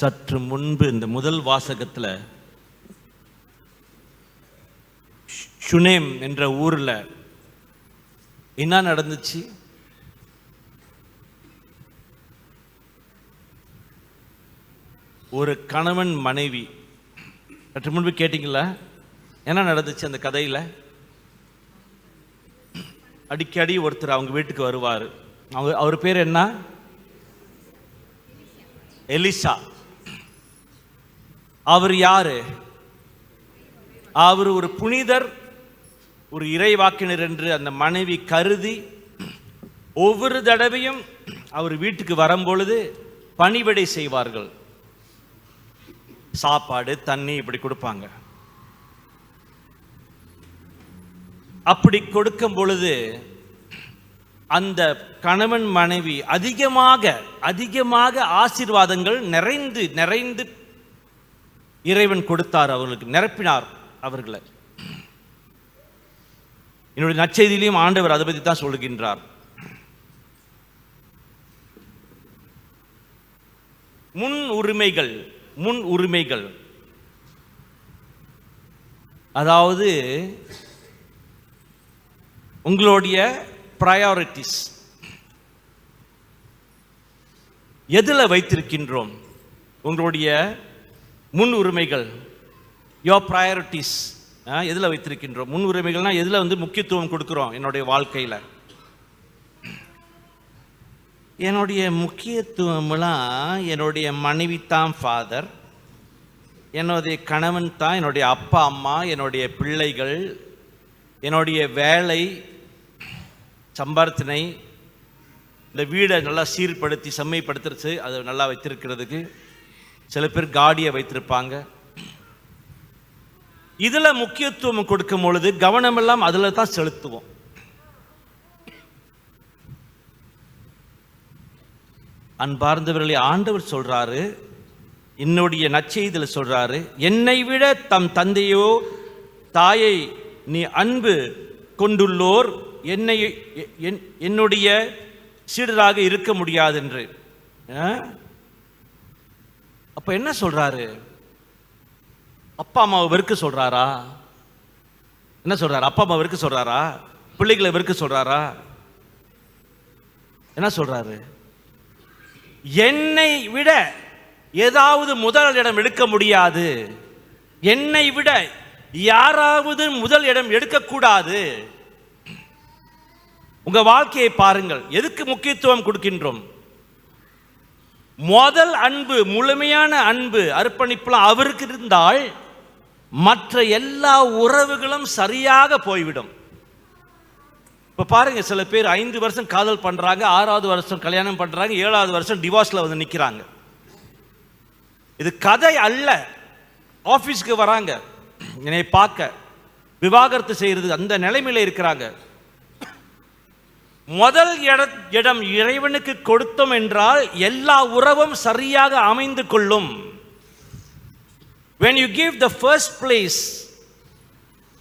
சற்று முன்பு இந்த முதல் வாசகத்தில் ஷுனேம் என்ற ஊரில் என்ன நடந்துச்சு? ஒரு கணவன் மனைவி. சற்று முன்பு கேட்டீங்களா என்ன நடந்துச்சு அந்த கதையில்? அடிக்கடி ஒருத்தர் அவங்க வீட்டுக்கு வருவார். அவர் பேர் என்ன? எலிசா. அவர் யாரு? அவர் ஒரு புனிதர், ஒரு இறைவாக்கினர் என்று அந்த மனைவி கருதி ஒவ்வொரு தடவையும் அவர் வீட்டுக்கு வரும்பொழுது பணிவிடை செய்வார்கள். சாப்பாடு தண்ணி இப்படி கொடுப்பாங்க. அப்படி கொடுக்கும் பொழுது அந்த கணவன் மனைவி அதிகமாக ஆசீர்வாதங்கள் நிறைந்து இறைவன் கொடுத்தார், அவர்களுக்கு நிரப்பினார் அவர்களை. என்னுடைய நற்செய்தியிலையும் ஆண்டவர் அதை பற்றி தான் சொல்லுகின்றார். முன் உரிமைகள் அதாவது உங்களுடைய ப்ரையாரிட்டிஸ் எதில் வைத்திருக்கின்றோம்? உங்களுடைய முன் உரிமைகள், யோர் ப்ரையாரிட்டிஸ் எதில் வைத்திருக்கின்றோம்? முன் உரிமைகள்னால் எதில் முக்கியத்துவம் கொடுக்குறோம்? என்னுடைய வாழ்க்கையில் என்னுடைய முக்கியத்துவம்லாம் என்னுடைய மனைவி தான் ஃபாதர், என்னுடைய கணவன் தான் என்னுடைய அப்பா அம்மா, என்னுடைய பிள்ளைகள், என்னுடைய வேலை, சம்பார்த்தனை, இந்த வீடை நல்லா சீர்படுத்தி செம்மைப்படுத்துறது, அதை நல்லா வைத்திருக்கிறதுக்கு சில பேர் காடியை வைத்திருப்பாங்க. இதில் முக்கியத்துவம் கொடுக்கும் பொழுது கவனமெல்லாம் அதில் தான் செலுத்துவோம். அன்பார்ந்தவர்களே, ஆண்டவர் சொல்றாரு, என்னுடைய நற்செய்தியில் சொல்றாரு, என்னை விட தம் தந்தையோ தாயை நீ அன்பு கொண்டுள்ளோர் என்னுடைய சீடராக இருக்க முடியாது என்று. அப்ப என்ன சொல்றாரு? அப்பா அம்மாவை வெறுக்க சொல்றாரா? என்ன சொல்றாரு? அப்பா அம்மா வெறுக்க சொல்றாரா? பிள்ளைகளை வெறுக்க சொல்றாரா? என்ன சொல்றாரு? என்னை விட ஏதாவது முதல் இடம் எடுக்க முடியாது, என்னை விட யாராவது முதல் இடம் எடுக்கக்கூடாது. உங்க வாழ்க்கையை பாருங்கள், எதுக்கு முக்கியத்துவம் கொடுக்கின்றோம்? முதல் அன்பு, முழுமையான அன்பு, அர்ப்பணிப்புலாம் அவருக்கு இருந்தால் மற்ற எல்லா உறவுகளும் சரியாக போய்விடும். இப்போ பாருங்க, சில பேர் 5 வருஷம் காதல் பண்றாங்க, 6வது வருஷம் கல்யாணம் பண்றாங்க, 7வது வருஷம் டிவோர்ஸ்ல நிற்கிறாங்க. இது கதை அல்ல. ஆபீஸ்க்கு வராங்க, என்னை பார்க்க, விவாகரத்து செய்யறது, அந்த நிலைமையில இருக்கிறாங்க. முதல் இடம் இறைவனுக்கு கொடுத்தோம் என்றால் எல்லா உறவும் சரியாக அமைந்து கொள்ளும். When you give the first place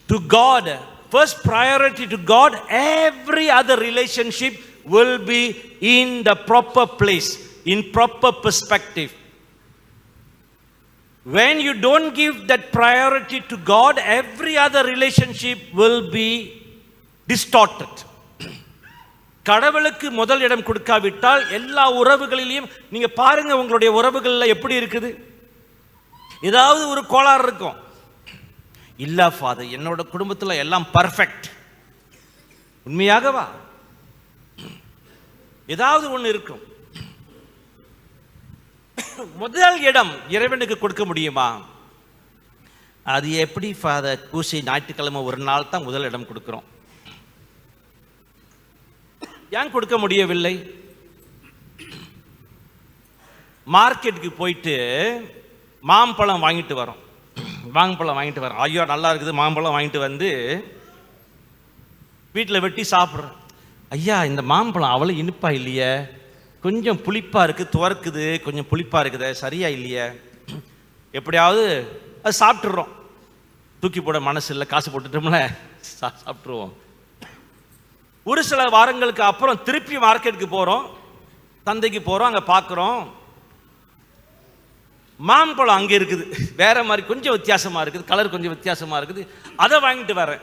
to God, first priority to God, every other relationship will be in the proper place, in proper perspective. When you don't give that priority to God, every other relationship will be distorted. கடவுளுக்கு முதல் இடம் கொடுக்காவிட்டால் எல்லா உறவுகளிலையும் நீங்க பாருங்க, உங்களுடைய உறவுகளில் எப்படி இருக்குது? ஏதாவது ஒரு கோளாறு இருக்கும். இல்ல ஃபாதர், என்னோட குடும்பத்தில் எல்லாம் பர்ஃபெக்ட். உண்மையாகவா? ஏதாவது ஒன்று இருக்கும். முதல் இடம் இறைவனுக்கு கொடுக்க முடியுமா? அது எப்படி ஃபாதர்? பூசி ஞாயிற்றுக்கிழமை ஒரு நாள் தான் முதல் இடம் கொடுக்குறோம். ஏன் கொடுக்க முடியவில்லை? மார்க்கெட்டுக்கு போயிட்டு மாம்பழம் வாங்கிட்டு வரோம். ஐயோ நல்லா இருக்குது, மாம்பழம் வாங்கிட்டு வந்து வீட்டில் வெட்டி சாப்பிட்றேன். ஐயா, இந்த மாம்பழம் அவ்வளோ இனிப்பா இல்லையே, கொஞ்சம் புளிப்பா இருக்கு, துவர்க்குது, கொஞ்சம் புளிப்பா இருக்குது, சரியா இல்லையே. எப்படியாவது அது சாப்பிட்டுறோம். தூக்கி போட மனசு இல்லை, காசு போட்டுட்டோம்ல, சாப்பிட்ருவோம். ஒரு சில வாரங்களுக்கு அப்புறம் திருப்பி மார்க்கெட்டுக்கு போகிறோம், சந்தைக்கு போகிறோம், அங்கே பார்க்குறோம் மாம்பழம் அங்கே இருக்குது, வேற மாதிரி கொஞ்சம் வித்தியாசமாக இருக்குது, கலர் கொஞ்சம் வித்தியாசமாக இருக்குது. அதை வாங்கிட்டு வரேன்.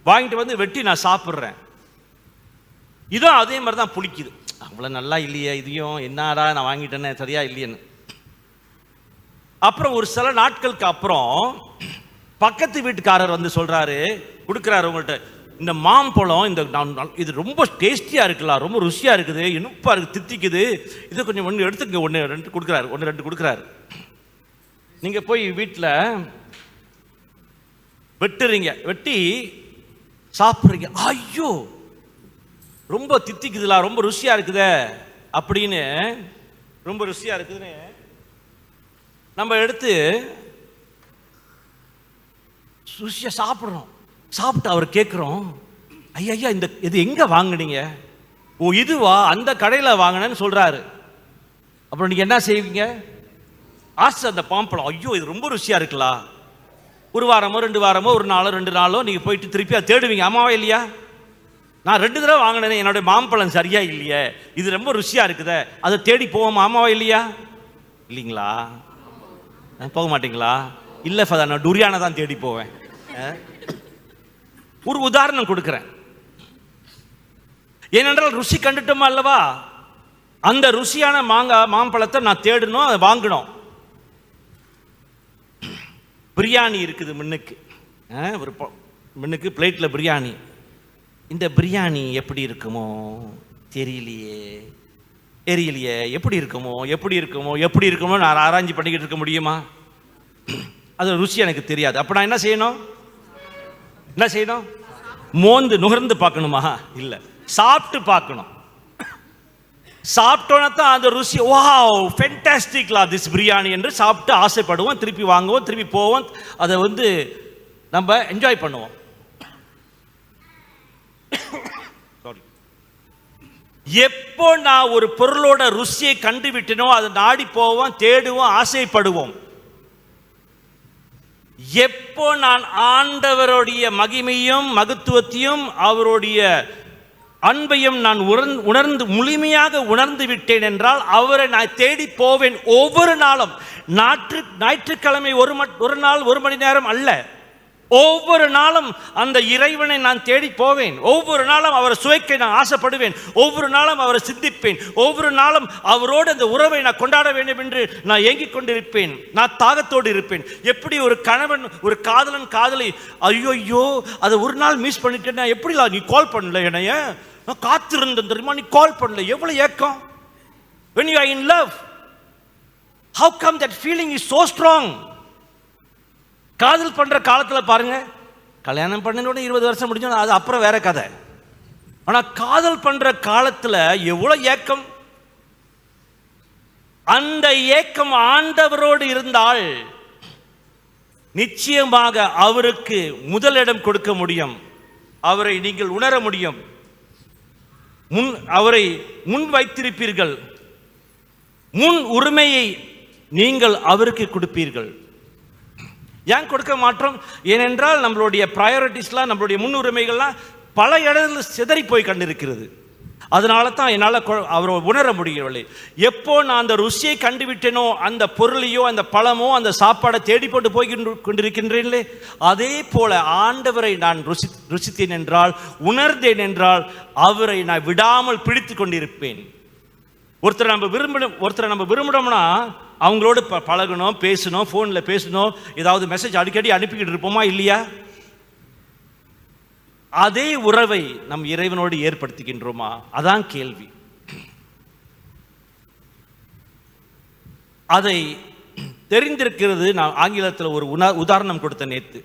வாங்கிட்டு வந்து வெட்டி நான் சாப்பிட்றேன். இதுவும் அதே மாதிரி தான் புளிக்குது. அவ்வளோ நல்லா இல்லையே, இதையும் என்னடா நான் வாங்கிட்டேன்னு சரியா இல்லையேன்னு. அப்புறம் ஒரு சில நாட்களுக்கு அப்புறம் பக்கத்து வீட்டுக்காரர் வந்து சொல்கிறாரு, கொடுக்குறாரு உங்கள்கிட்ட, இந்த மாம்பழம் இது ரொம்ப டேஸ்டியாக இருக்கலாம், ரொம்ப ருசியாக இருக்குது, இனிப்பாக இருக்குது, தித்திக்குது, இதை கொஞ்சம் ஒன்று எடுத்துக்க, ஒன்று ரெண்டு கொடுக்குறாரு. நீங்கள் போய் வீட்டில் வெட்டுறீங்க, வெட்டி சாப்பிட்றீங்க. ஐயோ ரொம்ப தித்திக்குதுல, ரொம்ப ருசியாக இருக்குதே அப்படின்னு, ரொம்ப ருசியாக இருக்குதுன்னு நம்ம எடுத்து ருசியாக சாப்பிட்றோம். சாப்பிட்டு அவர் கேட்குறோம், ஐயா இது எங்கே வாங்கினீங்க? ஓ இதுவா, அந்த கடையில் வாங்கினேன்னு சொல்கிறாரு. அப்புறம் நீங்கள் என்ன செய்வீங்க? ஆசை அந்த மாம்பழம், ஐயோ இது ரொம்ப ருசியாக இருக்கலாம். ஒரு வாரமோ 2 வாரமோ, ஒரு நாளோ 2 நாளோ நீங்கள் போயிட்டு திருப்பி அதை தேடுவீங்க. ஆமாவா இல்லையா? நான் 2 தடவை வாங்கினேன், என்னுடைய மாம்பழம் சரியா இல்லையே, இது ரொம்ப ருசியாக இருக்குதே, அதை தேடி போவோம். ஆமாவா இல்லையா? இல்லைங்களா? போக மாட்டீங்களா? இல்லை ஃபாதர், நான் டுரியானை தான் தேடி போவேன். ஒரு உதாரணம் கொடுக்குறேன். ஏனென்றால் ருசி கண்டுட்டோமா அல்லவா, அந்த ருசியான மாம்பழத்தை நான் தேடணும், அதை வாங்கணும். பிரியாணி இருக்குது முன்னுக்கு, ஒரு முன்னுக்கு பிளேட்டில் பிரியாணி. இந்த பிரியாணி எப்படி இருக்குமோ தெரியலையே, எப்படி இருக்குமோ நான் ஆராய்ச்சி பண்ணிக்கிட்டு இருக்க முடியுமா? அது ருசி எனக்கு தெரியாது. அப்போ நான் என்ன செய்யணும்? மோந்து நுகர்ந்து பார்க்கணுமா? இல்லை, சாப்பிட்டு பார்க்கணும். சாப்பிட்டோன்னா தான் அந்த ருசி, வாவ் ஃபென்டாஸ்டிக்லா திஸ் பிரியாணி என்று சாப்பிட்டு ஆசைப்படுவோம், திருப்பி வாங்குவோம், திருப்பி போவோம், அதை நம்ம என்ஜாய் பண்ணுவோம். எப்போ நான் ஒரு பொருளோட ருசியை கண்டுவிட்டனோ அதை நாடி போவோம், தேடுவோம், ஆசைப்படுவோம். எப்போ நான் ஆண்டவருடைய மகிமையும் மகத்துவத்தையும் அவருடைய அன்பையும் நான் முழுமையாக உணர்ந்து விட்டேன் என்றால் அவரை நான் தேடி போவேன். ஒவ்வொரு நாளும், ஞாயிற்றுக்கிழமை ஒரு நாள் 1 மணி நேரம் அல்ல, ஒவ்வொரு நாளும் அந்த இறைவனை நான் தேடி போவேன். ஒவ்வொரு நாளும் அவரை சுவைக்க நான் ஆசைப்படுவேன். ஒவ்வொரு நாளும் அவரை சிந்திப்பேன். ஒவ்வொரு நாளும் அவரோடு அந்த உறவை நான் கொண்டாட வேண்டும் என்று நான் ஏங்கிக் கொண்டிருப்பேன். நான் தாகத்தோடு இருப்பேன். எப்படி ஒரு கணவன் ஒரு காதலன் காதலை, ஐயோ அதை ஒரு நாள் மிஸ் பண்ணிட்டேன்னா, எப்படிலா நீ கால் பண்ணல, என்னைய நான் காத்திருந்தேன் தெரியுமா, நீ கால் பண்ணல, எவ்வளவு ஏக்கம். when you are in love, how come that feeling is so strong? காதல் பண்ற காலத்தில் பாருங்க, கல்யாணம் பண்ணனோட 20 வருஷம் முடிஞ்சோம், அது அப்புறம் வேற கதை. ஆனா காதல் பண்ற காலத்தில் எவ்வளவு ஏக்கம். அந்த ஏக்கம் ஆண்டவரோடு இருந்தால் நிச்சயமாக அவருக்கு முதலிடம் கொடுக்க முடியும். அவரை நீங்கள் உணர முடியும். அவரை முன் வைத்திருப்பீர்கள். முன் உரிமையை நீங்கள் அவருக்கு கொடுப்பீர்கள். ஏன் கொடுக்க மாட்டோம்? ஏனென்றால் நம்மளுடைய ப்ரையாரிட்டிஸ்லாம், நம்மளுடைய முன்னுரிமைகள்லாம் பல இடத்துல சிதறி போய் கண்டிருக்கிறது. அதனால தான் என்னால் அவரை உணர முடியவில்லை. எப்போ நான் அந்த ருசியை கண்டுவிட்டேனோ, அந்த பொருளையோ, அந்த பழமோ, அந்த சாப்பாடை தேடி போட்டு போய் கொண்டிருக்கின்றேனே, அதே போல ஆண்டவரை நான் ருசித்தேன் என்றால், உணர்ந்தேன் என்றால், அவரை நான் விடாமல் பிடித்து கொண்டிருப்பேன். ஒருத்தரை நம்ம விரும்பணும்னா அவங்களோடு பழகணும், பேசணும், ஃபோனில் பேசணும், ஏதாவது மெசேஜ் அடிக்கடி அனுப்பிக்கிட்டு இருப்போமா இல்லையா? அதே உறவை நம் இறைவனோடு ஏற்படுத்துகின்றோமா? அதான் கேள்வி. அதை தெரிந்திருக்கிறது. நான் ஆங்கிலத்தில் ஒரு உதாரணம் கொடுத்த நேத்து.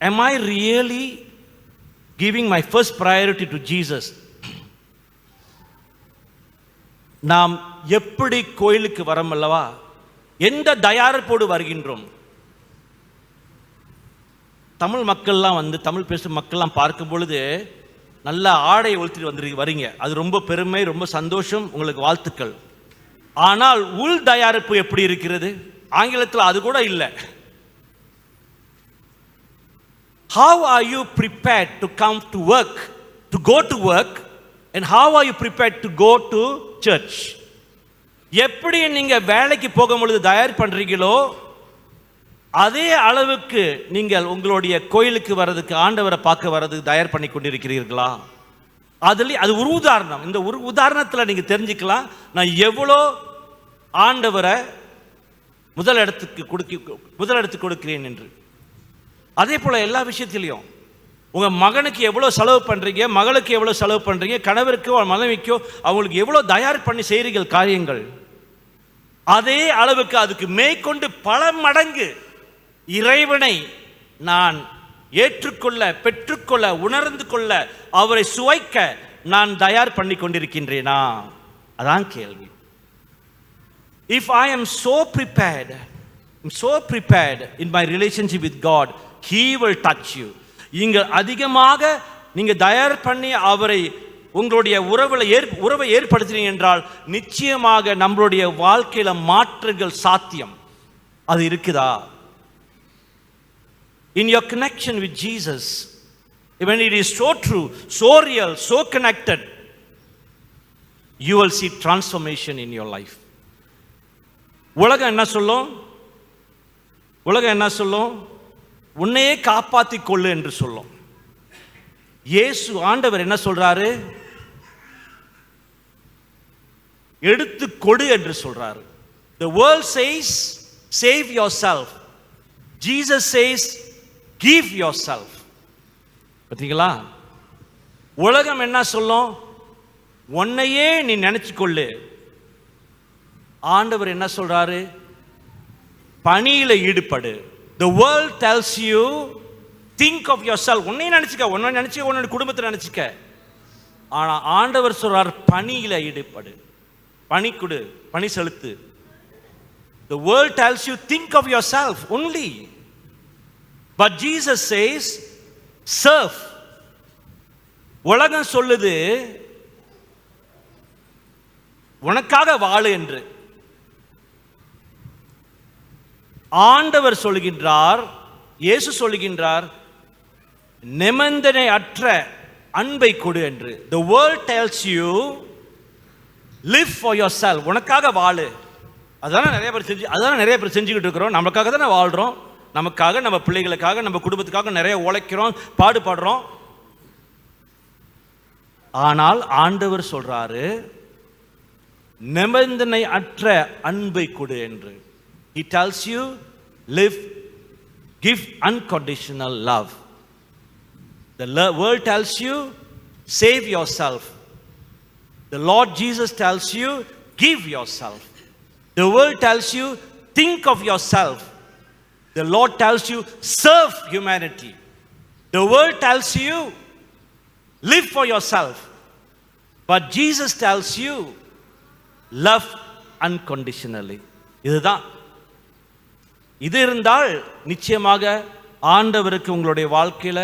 Am I really giving my first priority to Jesus? நாம் எப்படி கோயிலுக்கு வரோம் அல்லவா, எந்த தயாரிப்போடு வருகின்றோம்? தமிழ் மக்கள்லாம் தமிழ் பேசும் மக்கள்லாம் பார்க்கும் பொழுது நல்ல ஆடை ஒழித்துட்டு வரீங்க, அது ரொம்ப பெருமை, ரொம்ப சந்தோஷம், உங்களுக்கு வாழ்த்துக்கள். ஆனால் உள் தயாரிப்பு எப்படி இருக்கிறது? ஆங்கிலத்தில் அது கூட இல்லை. How are you prepared to come to work, to go to work, and how are you prepared to go to church? எப்படி நீங்க வேலைக்கு போகும் பொழுது தயார் பண்றீங்களோ அதே அளவுக்கு நீங்கள் உங்களுடைய கோயிலுக்கு வர்றதுக்கு, ஆண்டவரை பார்க்க வர்றதுக்கு தயார் பண்ணி கொண்டிருக்கிறீர்களா? அதுல அது ஒரு உதாரணம். இந்த ஒரு உதாரணத்தில் நீங்க தெரிஞ்சுக்கலாம் நான் எவ்வளோ ஆண்டவரை முதலிடத்துக்கு கொடுக்கிறேன் என்று. அதே போல எல்லா விஷயத்திலையும் உங்க மகனுக்கு எவ்வளவு செலவு பண்றீங்க, மகளுக்கு எவ்வளவு செலவு பண்றீங்க, கணவருக்கோ மனைவிக்கோ அவங்களுக்கு எவ்வளவு தயார் பண்ணி செய்கிறீர்கள் காரியங்கள், அதே அளவுக்கு அதுக்கு மேற்கொண்டு பல மடங்கு இறைவனை நான் ஏற்றுக்கொள்ள, பெற்றுக்கொள்ள, உணர்ந்து கொள்ள, அவரை சுவைக்க நான் தயார் பண்ணி கொண்டிருக்கின்றேனா? அதான் கேள்வி. If I am so prepared in my relationship with God, He will touch you. இங்க அதிகமாக நீங்க தயார் பண்ணி அவரை உங்களுடைய உறவை ஏற்படுத்தினீங்க என்றால் நிச்சயமாக நம்மளுடைய வாழ்க்கையில மாற்றங்கள் சாத்தியம். அது இருக்குதா? In your connection with Jesus, when it is so true, so real, so connected, you will see transformation in your life. உலகம் என்ன சொல்லும்? உன்னையே காப்பாற்றிக் கொள்ளு என்று சொல்லும். இயேசு ஆண்டவர் என்ன சொல்றாரு? எடுத்து கொடு என்று சொல்றாரு. The world says save yourself. Jesus says give yourself. பாத்தீங்களா? உலகம் என்ன சொல்லும்? உன்னையே நீ நினைச்சுக்கொள்ளு. ஆண்டவர் என்ன சொல்றாரு? பணியில ஈடுபடு. The world tells you think of yourself. உன்னை நினைச்சுக்க, உன்னோட குடும்பத்தை நினைச்சுக்க. ஆனா ஆண்டவர் சொல்றார் பணியில ஈடுபடு, பணி கொடு, பணி செலுத்து. The world tells you think of yourself only, but Jesus says serve. உலகம் சொல்லுது உனக்காக வாழு என்று. ஆண்டவர் சொல்லுகின்றார், இயேசு சொல்லுகின்றார் நிபந்தனை அற்ற அன்பை கொடு என்று. The world tells you live for yourself. உனக்காக வாழு. அதான நிறைய பேர் செஞ்சுக்கிட்டு இருக்கிறோம். நமக்காக தானே வாழ்றோம். நமக்காக, நம்ம பிள்ளைகளுக்காக, நம்ம குடும்பத்துக்காக நிறைய உழைக்கிறோம், பாடுபடுறோம். ஆனால் ஆண்டவர் சொல்றாரு நிபந்தனை அற்ற அன்பை கொடு என்று. He tells you give unconditional love. The world tells you save yourself. The Lord Jesus tells you give yourself. The world tells you think of yourself. The Lord tells you serve humanity. The world tells you live for yourself. But Jesus tells you love unconditionally. இதுதான். இது இருந்தால் நிச்சயமாக ஆண்டவருக்கு உங்களுடைய வாழ்க்கையில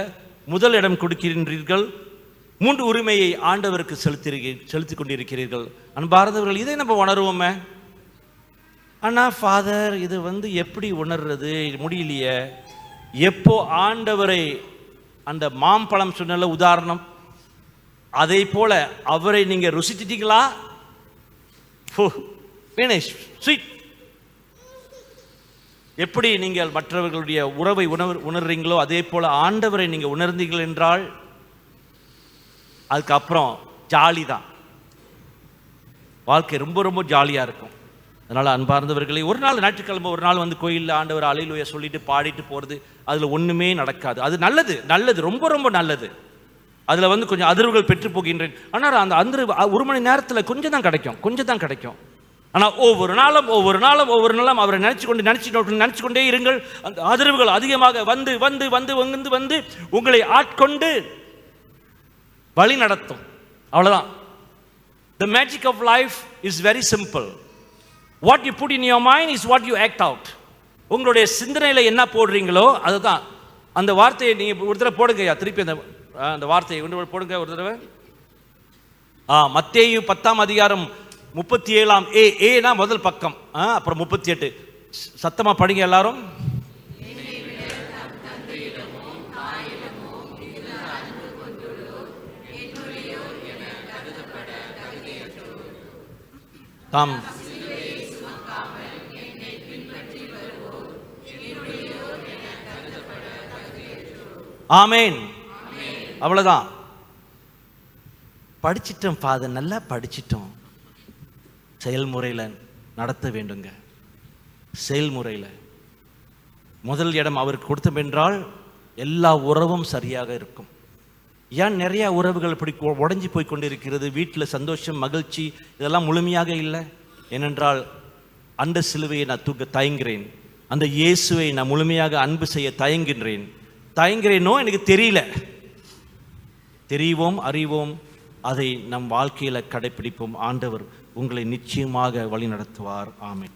முதல் இடம் கொடுக்கின்றீர்கள். 3 உரிமையை ஆண்டவருக்கு செலுத்திக் கொண்டிருக்கிறீர்கள். அன்பார்ந்தவர்கள், இதை நம்ம உணர்வோமே. ஆனா ஃபாதர், இது எப்படி உணர்றது முடியலையே. எப்போ ஆண்டவரை, அந்த மாம்பழம் சொன்ன உதாரணம், அதை போல அவரை நீங்க ருசிச்சிட்டீங்களா? ஸ்வீட். எப்படி நீங்கள் மற்றவர்களுடைய உறவை உணர்றீங்களோ அதே போல ஆண்டவரை நீங்க உணர்ந்தீர்கள் என்றால் அதுக்கப்புறம் ஜாலி தான். வாழ்க்கை ரொம்ப ரொம்ப ஜாலியா இருக்கும். அதனால அன்பார்ந்தவர்களை, ஒரு நாள் ஞாயிற்றுக்கிழமை ஒரு நாள் கோயிலில் ஆண்டவர் அல்லேலூயா சொல்லிட்டு பாடிட்டு போறது, அதுல ஒண்ணுமே நடக்காது. அது நல்லது, ரொம்ப ரொம்ப நல்லது. அதுல கொஞ்சம் அதிர்வுகள் பெற்று போகின்றேன். ஆனால் அந்த அதிர்வு 1 மணி நேரத்தில் கொஞ்சம் தான் கிடைக்கும். ஆனால் ஒவ்வொரு நாளும் அவரை நினைச்சு கொண்டே இருங்கள். அந்த அதிர்வுகள் அதிகமாக வந்து உங்களை ஆட்கொண்டு வழி நடத்தும். அவ்வளவுதான். The magic of life is very simple. What you put in your mind is what you act out. உங்களுடைய சிந்தனையில என்ன போடுறீங்களோ அதுதான். அந்த வார்த்தையை நீங்க ஒரு தடவை போடுங்க. திருப்பி அந்த வார்த்தையை போடுங்க ஒரு தடவை. மத்தேயு 10ஆம் அதிகாரம் 37ஆம் ஏனா முதல் பக்கம், அப்புறம் 38. சத்தமா படிங்க எல்லாரும். தாம் ஆமேன். அவ்வளவுதான். படிச்சிட்டோம் ஃபாதர், நல்லா படிச்சிட்டோம். செயல்முறையில் நடத்த வேண்டுங்க. செயல்முறையில் முதல் இடம் அவருக்கு கொடுத்தோம் என்றால் எல்லா உறவும் சரியாக இருக்கும். ஏன் நிறைய உறவுகள் இப்படி உடஞ்சி போய் கொண்டிருக்கிறது? வீட்டில் சந்தோஷம், மகிழ்ச்சி இதெல்லாம் முழுமையாக இல்லை. ஏனென்றால் அந்த சிலுவையை நான் தூக்க தயங்குகிறேன், அந்த இயேசுவை நான் முழுமையாக அன்பு செய்ய தயங்குகிறேனோ எனக்கு தெரியல. தெரிவோம், அறிவோம், அதை நம் வாழ்க்கையில் கடைப்பிடிப்போம். ஆண்டவர் உங்களை நிச்சயமாக வழி நடத்துவார். ஆமென்.